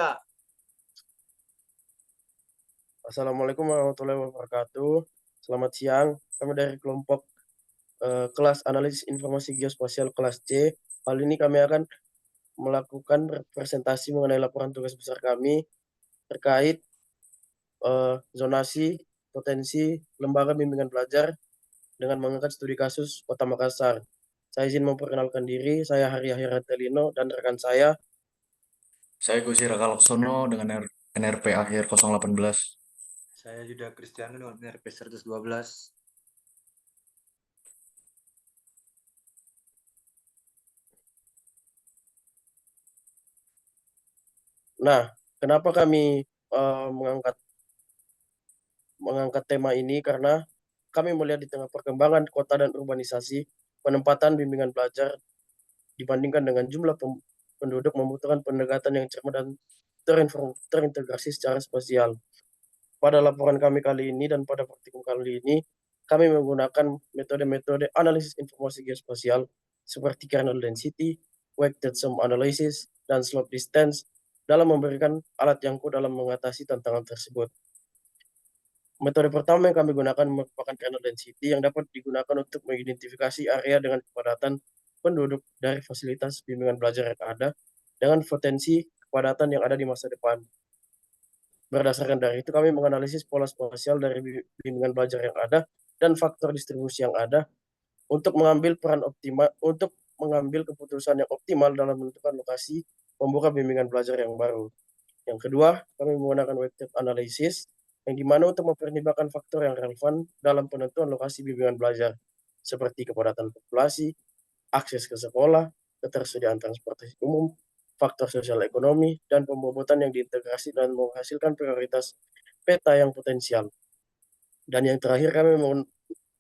Kak. Assalamualaikum warahmatullahi wabarakatuh. Selamat siang. Kami dari kelompok kelas analisis informasi geospasial kelas C. Kali ini kami akan melakukan presentasi mengenai laporan tugas besar kami terkait zonasi potensi lembaga bimbingan belajar dengan mengangkat studi kasus Kota Makassar. Saya izin memperkenalkan diri, saya Hari Telino dan rekan saya. Saya Gusi Raka Laksono dengan NRP akhir 018. Saya Yuda Kristiano dengan NRP 112. Nah, kenapa kami mengangkat tema ini? Karena kami melihat di tengah perkembangan kota dan urbanisasi, penempatan bimbingan belajar dibandingkan dengan jumlah penduduk membutuhkan pendekatan yang cermat dan terintegrasi secara spasial. Pada laporan kami kali ini dan pada praktikum kali ini, kami menggunakan metode-metode analisis informasi geospasial seperti kernel density, weighted sum analysis, dan slope distance dalam memberikan alat yang kuat dalam mengatasi tantangan tersebut. Metode pertama yang kami gunakan merupakan kernel density yang dapat digunakan untuk mengidentifikasi area dengan kepadatan penduduk dari fasilitas bimbingan belajar yang ada dengan potensi kepadatan yang ada di masa depan. Berdasarkan dari itu, kami menganalisis pola spasial dari bimbingan belajar yang ada dan faktor distribusi yang ada untuk mengambil keputusan yang optimal dalam menentukan lokasi membuka bimbingan belajar yang baru. Yang kedua, kami menggunakan weighted analysis yang dimana untuk mempertimbangkan faktor yang relevan dalam penentuan lokasi bimbingan belajar, seperti kepadatan populasi, akses ke sekolah, ketersediaan transportasi umum, faktor sosial ekonomi, dan pembobotan yang diintegrasi dan menghasilkan prioritas peta yang potensial. Dan yang terakhir, kami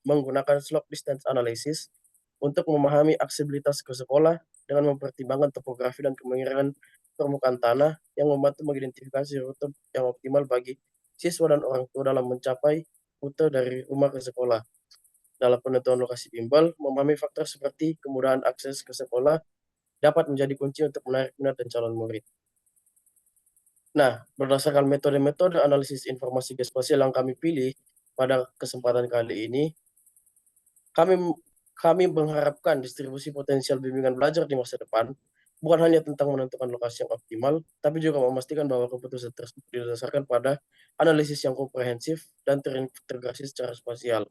menggunakan slope distance analysis untuk memahami aksesibilitas ke sekolah dengan mempertimbangkan topografi dan kemiringan permukaan tanah yang membantu mengidentifikasi rute yang optimal bagi siswa dan orang tua dalam mencapai rute dari rumah ke sekolah. Dalam penentuan lokasi bimbel, memahami faktor seperti kemudahan akses ke sekolah dapat menjadi kunci untuk menarik minat dan calon murid. Nah, berdasarkan metode-metode analisis informasi geospasial yang kami pilih pada kesempatan kali ini, kami kami mengharapkan distribusi potensial bimbingan belajar di masa depan bukan hanya tentang menentukan lokasi yang optimal, tapi juga memastikan bahwa keputusan tersebut didasarkan pada analisis yang komprehensif dan terintegrasi secara spasial.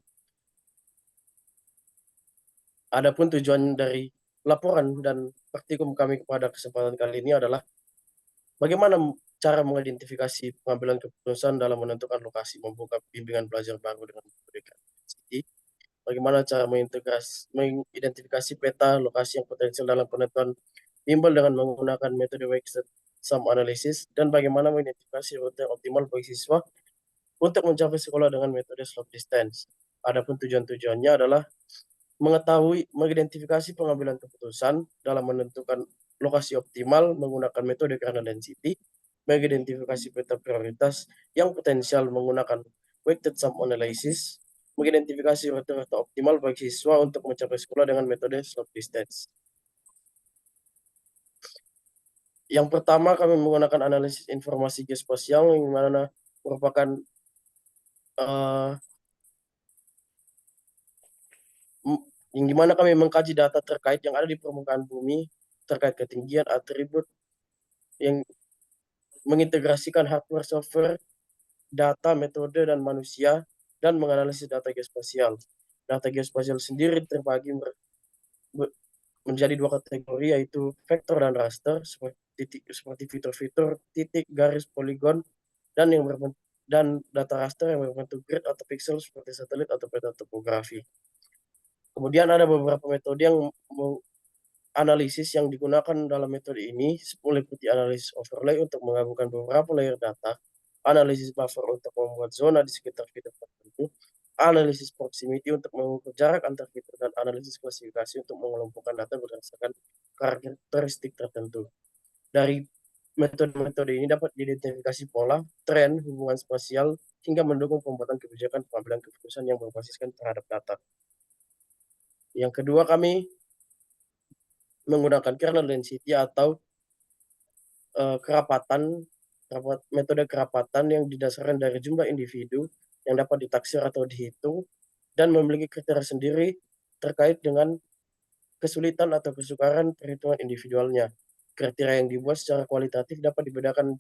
Adapun tujuan dari laporan dan praktikum kami pada kesempatan kali ini adalah bagaimana cara mengidentifikasi pengambilan keputusan dalam menentukan lokasi membuka bimbingan belajar baru dengan metode City, bagaimana cara mengidentifikasi peta lokasi yang potensial dalam penentuan bimbel dengan menggunakan metode weighted sum analysis, dan bagaimana mengidentifikasi rute yang optimal bagi siswa untuk mencapai sekolah dengan metode slope distance. Adapun tujuan-tujuannya adalah mengidentifikasi pengambilan keputusan dalam menentukan lokasi optimal menggunakan metode kernel density, mengidentifikasi peta prioritas yang potensial menggunakan weighted sum analysis, mengidentifikasi rute-rute optimal bagi siswa untuk mencapai sekolah dengan metode slope distance. Yang pertama, kami menggunakan analisis informasi geospasial yang mana merupakan yang dimana kami mengkaji data terkait yang ada di permukaan bumi terkait ketinggian atribut yang mengintegrasikan hardware, software, data, metode, dan manusia, dan menganalisis data geospasial. Data geospasial sendiri terbagi menjadi dua kategori, yaitu vektor dan raster, seperti fitur-fitur, titik, garis, poligon, dan data raster yang berbentuk grid atau pixel seperti satelit atau peta topografi. Kemudian ada beberapa metode yang analisis yang digunakan dalam metode ini meliputi analisis overlay untuk menggabungkan beberapa layer data, analisis buffer untuk membuat zona di sekitar fitur tertentu, analisis proximity untuk mengukur jarak antar fitur, dan analisis klasifikasi untuk mengelompokkan data berdasarkan karakteristik tertentu. Dari metode-metode ini dapat diidentifikasi pola, tren, hubungan spasial, hingga mendukung pembuatan kebijakan pengambilan keputusan yang berbasiskan terhadap data. Yang kedua, kami menggunakan kernel density atau kerapatan metode kerapatan yang didasarkan dari jumlah individu yang dapat ditaksir atau dihitung dan memiliki kriteria sendiri terkait dengan kesulitan atau kesukaran perhitungan individualnya. Kriteria yang dibuat secara kualitatif dapat dibedakan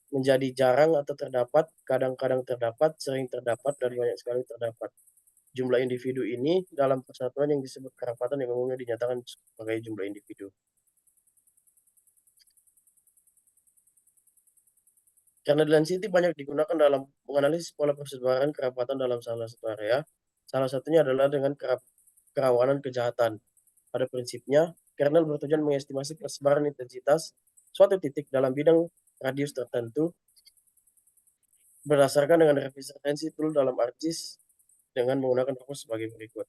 menjadi jarang atau terdapat, kadang-kadang terdapat, sering terdapat, dan banyak sekali terdapat. Jumlah individu ini dalam persatuan yang disebut kerapatan yang umumnya dinyatakan sebagai jumlah individu. Kernel density banyak digunakan dalam menganalisis pola persebaran kerapatan dalam salah satu area. Salah satunya adalah dengan kerawanan kejahatan. Pada prinsipnya, kernel bertujuan mengestimasi persebaran intensitas suatu titik dalam bidang radius tertentu berdasarkan dengan representasi tool dalam ArcGIS dengan menggunakan rumus sebagai berikut.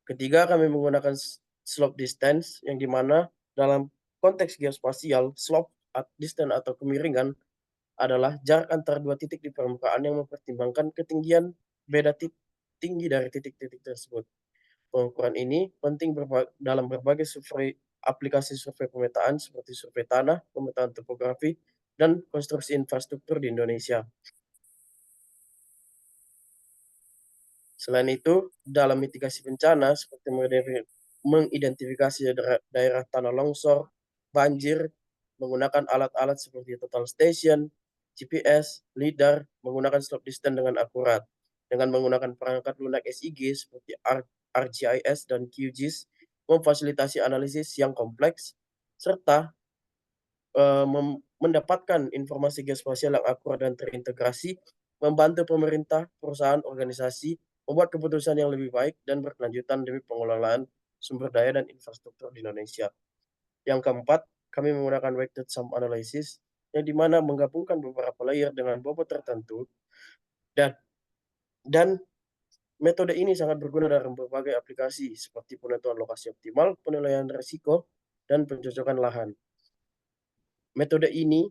Ketiga, kami menggunakan slope distance yang dimana dalam konteks geospasial, slope distance atau kemiringan adalah jarak antara dua titik di permukaan yang mempertimbangkan ketinggian beda tinggi dari titik-titik tersebut. Pengukuran ini penting dalam berbagai aplikasi survei pemetaan seperti survei tanah, pemetaan topografi, dan konstruksi infrastruktur di Indonesia. Selain itu, dalam mitigasi bencana seperti mengidentifikasi daerah tanah longsor, banjir, menggunakan alat-alat seperti total station, GPS, LIDAR, menggunakan slope distance dengan akurat. Dengan menggunakan perangkat lunak SIG seperti ArcGIS dan QGIS, memfasilitasi analisis yang kompleks, serta mendapatkan informasi geospasial yang akurat dan terintegrasi, membantu pemerintah, perusahaan, organisasi, membuat keputusan yang lebih baik dan berkelanjutan demi pengelolaan sumber daya dan infrastruktur di Indonesia. Yang keempat, kami menggunakan weighted sum analysis, yang dimana menggabungkan beberapa layer dengan bobot tertentu, dan metode ini sangat berguna dalam berbagai aplikasi seperti penentuan lokasi optimal, penilaian risiko, dan pencocokan lahan. Metode ini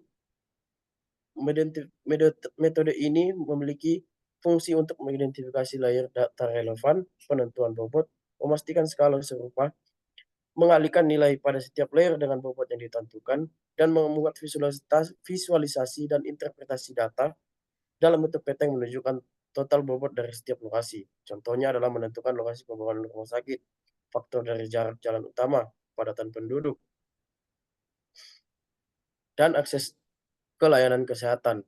memiliki fungsi untuk mengidentifikasi layer data relevan, penentuan bobot, memastikan skala serupa, mengalihkan nilai pada setiap layer dengan bobot yang ditentukan, dan membuat visualisasi dan interpretasi data dalam bentuk peta yang menunjukkan total bobot dari setiap lokasi. Contohnya adalah menentukan lokasi pembangunan rumah sakit, faktor dari jarak jalan utama, padatan penduduk, dan akses ke layanan kesehatan.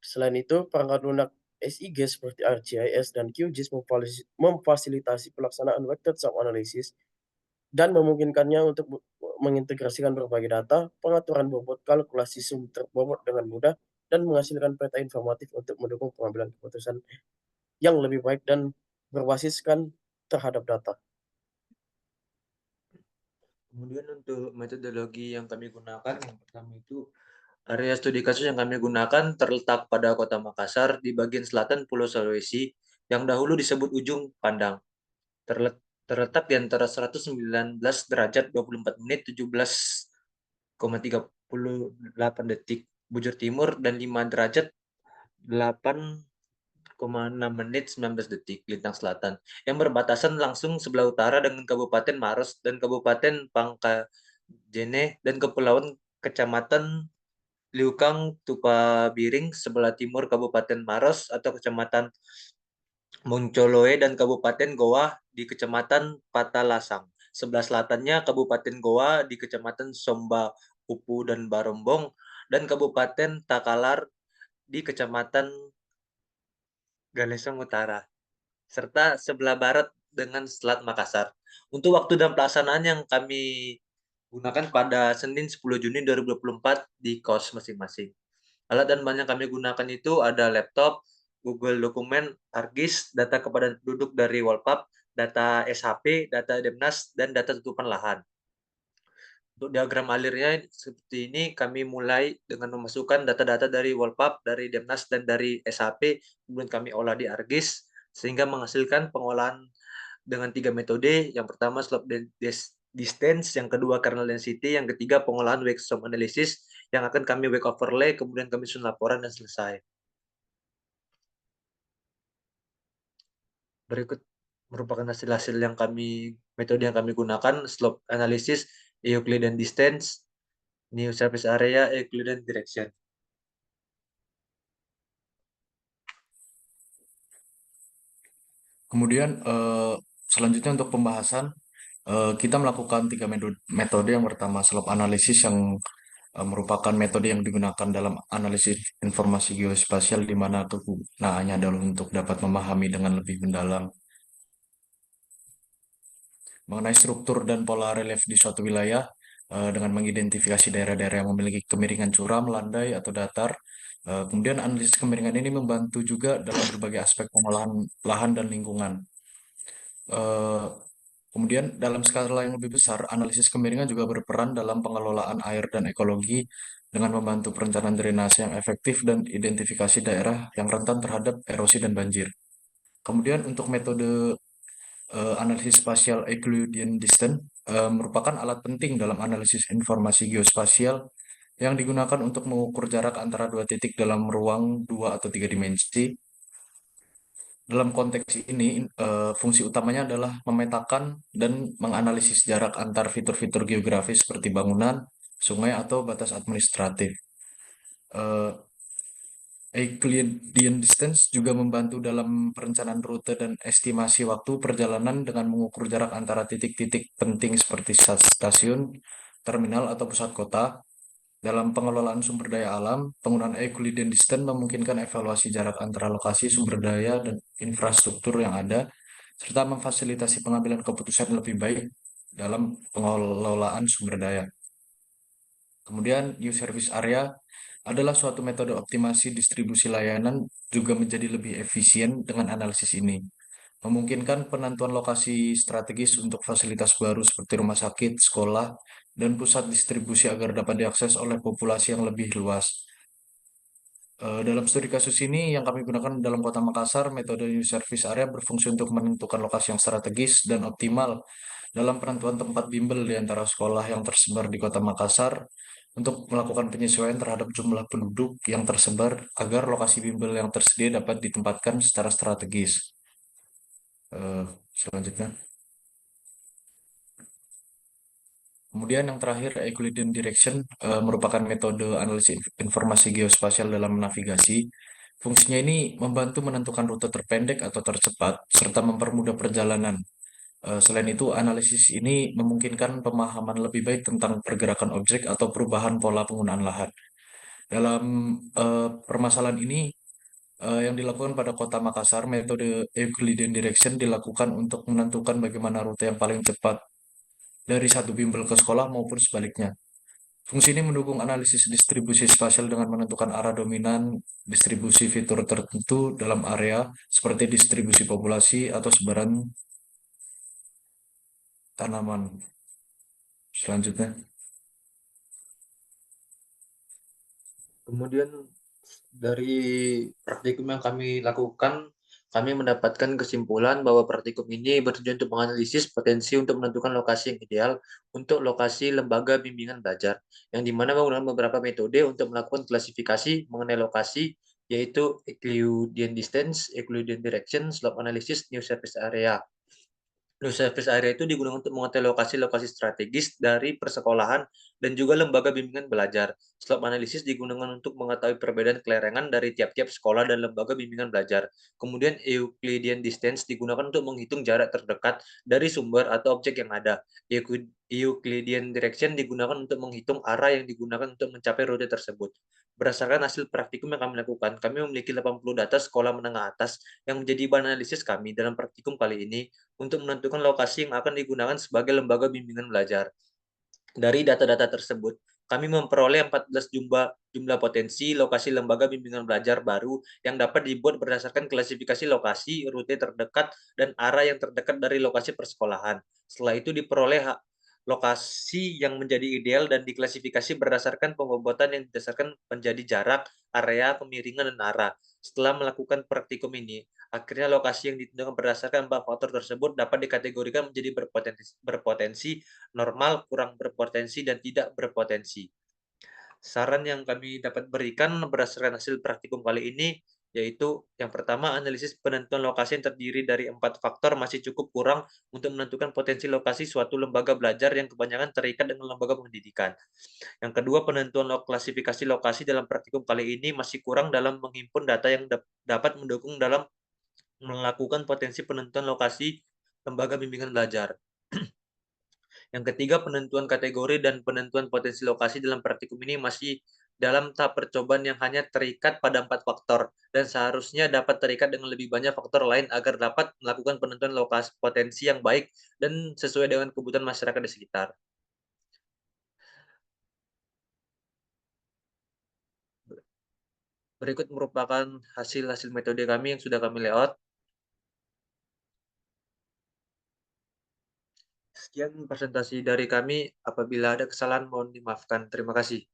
Selain itu, perangkat lunak SIG seperti ArcGIS dan QGIS memfasilitasi pelaksanaan weighted sum analysis dan memungkinkannya untuk mengintegrasikan berbagai data, pengaturan bobot, kalkulasi sumber bobot dengan mudah, dan menghasilkan peta informatif untuk mendukung pengambilan keputusan yang lebih baik dan berbasiskan terhadap data. Kemudian untuk metodologi yang kami gunakan, yang pertama itu area studi kasus yang kami gunakan terletak pada Kota Makassar di bagian selatan Pulau Sulawesi yang dahulu disebut Ujung Pandang. Terletak di antara 119 derajat 24 menit 17,38 detik bujur timur dan 5 derajat 8,6 menit 19 detik lintang selatan yang berbatasan langsung sebelah utara dengan Kabupaten Maros dan Kabupaten Pangkajene dan Kepulauan Kecamatan Liukang Tupabiring sebelah timur Kabupaten Maros atau Kecamatan Moncoloe dan Kabupaten Goa di Kecamatan Patalasang. Sebelah selatannya Kabupaten Goa di Kecamatan Somba Upu dan Barombong dan Kabupaten Takalar di Kecamatan Galesong Utara serta sebelah barat dengan Selat Makassar. Untuk waktu dan pelaksanaan yang kami gunakan pada Senin 10 Juni 2024 di kos masing-masing. Alat dan bahan yang kami gunakan itu ada laptop, Google Dokumen, ArcGIS, data kepada penduduk dari Walpap, data SHP, data Demnas, dan data tutupan lahan. Untuk diagram alirnya seperti ini, kami mulai dengan memasukkan data-data dari Walpap, dari Demnas, dan dari SHP, kemudian kami olah di ArcGIS, sehingga menghasilkan pengolahan dengan 3 metode. Yang pertama slope distance, yang kedua kernel density, yang ketiga pengolahan weighted sum analysis yang akan kami wake overlay, kemudian kami susun laporan dan selesai. Berikut merupakan hasil-hasil metode yang kami gunakan, slope analysis, Euclidean distance, New Service Area Euclidean Direction. Kemudian selanjutnya untuk pembahasan, kita melakukan 3 metode. Yang pertama SWOT analysis yang merupakan metode yang digunakan dalam analisis informasi geospasial, di mana kegunaannya adalah untuk dapat memahami dengan lebih mendalam mengenai struktur dan pola relief di suatu wilayah, dengan mengidentifikasi daerah-daerah yang memiliki kemiringan curam, landai, atau datar. Kemudian analisis kemiringan ini membantu juga dalam berbagai aspek pengolahan lahan dan lingkungan. Eh, Kemudian dalam skala yang lebih besar, analisis kemiringan juga berperan dalam pengelolaan air dan ekologi dengan membantu perencanaan drainase yang efektif dan identifikasi daerah yang rentan terhadap erosi dan banjir. Kemudian untuk metode analisis spasial Euclidean Distance merupakan alat penting dalam analisis informasi geospasial yang digunakan untuk mengukur jarak antara dua titik dalam ruang 2 atau 3 dimensi. Dalam konteks ini, fungsi utamanya adalah memetakan dan menganalisis jarak antar fitur-fitur geografis seperti bangunan, sungai, atau batas administratif. Eh, Euclidean distance juga membantu dalam perencanaan rute dan estimasi waktu perjalanan dengan mengukur jarak antara titik-titik penting seperti stasiun, terminal, atau pusat kota. Dalam pengelolaan sumber daya alam, penggunaan Euclidean distance memungkinkan evaluasi jarak antara lokasi sumber daya dan infrastruktur yang ada, serta memfasilitasi pengambilan keputusan lebih baik dalam pengelolaan sumber daya. Kemudian, new service area adalah suatu metode optimasi distribusi layanan juga menjadi lebih efisien dengan analisis ini. Memungkinkan penentuan lokasi strategis untuk fasilitas baru seperti rumah sakit, sekolah, dan pusat distribusi agar dapat diakses oleh populasi yang lebih luas. Dalam studi kasus ini yang kami gunakan dalam Kota Makassar, metode new service area berfungsi untuk menentukan lokasi yang strategis dan optimal dalam penentuan tempat bimbel di antara sekolah yang tersebar di Kota Makassar untuk melakukan penyesuaian terhadap jumlah penduduk yang tersebar agar lokasi bimbel yang tersedia dapat ditempatkan secara strategis. Selanjutnya. Kemudian yang terakhir, Euclidean Direction merupakan metode analisis informasi geospasial dalam navigasi. Fungsinya ini membantu menentukan rute terpendek atau tercepat, serta mempermudah perjalanan. Selain itu, analisis ini memungkinkan pemahaman lebih baik tentang pergerakan objek atau perubahan pola penggunaan lahan. Dalam permasalahan ini, yang dilakukan pada Kota Makassar, metode Euclidean Direction dilakukan untuk menentukan bagaimana rute yang paling cepat dari satu bimbel ke sekolah maupun sebaliknya. Fungsi ini mendukung analisis distribusi spasial dengan menentukan arah dominan distribusi fitur tertentu dalam area seperti distribusi populasi atau sebaran tanaman. Selanjutnya, Kemudian dari praktikum yang kami lakukan, kami mendapatkan kesimpulan bahwa praktikum ini bertujuan untuk menganalisis potensi untuk menentukan lokasi yang ideal untuk lokasi lembaga bimbingan belajar, yang dimana menggunakan beberapa metode untuk melakukan klasifikasi mengenai lokasi, yaitu Euclidean Distance, Euclidean Direction, Slope Analysis, New Surface Area. New Service Area itu digunakan untuk mengetahui lokasi-lokasi strategis dari persekolahan dan juga lembaga bimbingan belajar. Slope Analysis digunakan untuk mengetahui perbedaan kelerengan dari tiap-tiap sekolah dan lembaga bimbingan belajar. Kemudian Euclidean Distance digunakan untuk menghitung jarak terdekat dari sumber atau objek yang ada. Euclidean Direction digunakan untuk menghitung arah yang digunakan untuk mencapai rute tersebut. Berdasarkan hasil praktikum yang kami lakukan, kami memiliki 80 data sekolah menengah atas yang menjadi bahan analisis kami dalam praktikum kali ini untuk menentukan lokasi yang akan digunakan sebagai lembaga bimbingan belajar. Dari data-data tersebut, kami memperoleh 14 jumlah potensi lokasi lembaga bimbingan belajar baru yang dapat dibuat berdasarkan klasifikasi lokasi, rute terdekat, dan arah yang terdekat dari lokasi persekolahan. Setelah itu diperoleh lokasi yang menjadi ideal dan diklasifikasi berdasarkan pembobot yang didasarkan menjadi jarak, area, kemiringan, dan arah. Setelah melakukan praktikum ini, akhirnya lokasi yang ditentukan berdasarkan 4 faktor tersebut dapat dikategorikan menjadi berpotensi, normal, kurang berpotensi, dan tidak berpotensi. Saran yang kami dapat berikan berdasarkan hasil praktikum kali ini, yaitu yang pertama, analisis penentuan lokasi yang terdiri dari 4 faktor masih cukup kurang untuk menentukan potensi lokasi suatu lembaga belajar yang kebanyakan terikat dengan lembaga pendidikan. Yang kedua, penentuan klasifikasi lokasi dalam praktikum kali ini masih kurang dalam menghimpun data yang dapat mendukung dalam melakukan potensi penentuan lokasi lembaga bimbingan belajar. Yang ketiga, penentuan kategori dan penentuan potensi lokasi dalam praktikum ini masih dalam tahap percobaan yang hanya terikat pada 4 faktor dan seharusnya dapat terikat dengan lebih banyak faktor lain agar dapat melakukan penentuan lokasi potensi yang baik dan sesuai dengan kebutuhan masyarakat di sekitar. Berikut merupakan hasil-hasil metode kami yang sudah kami layout. Sekian presentasi dari kami. Apabila ada kesalahan mohon dimaafkan. Terima kasih.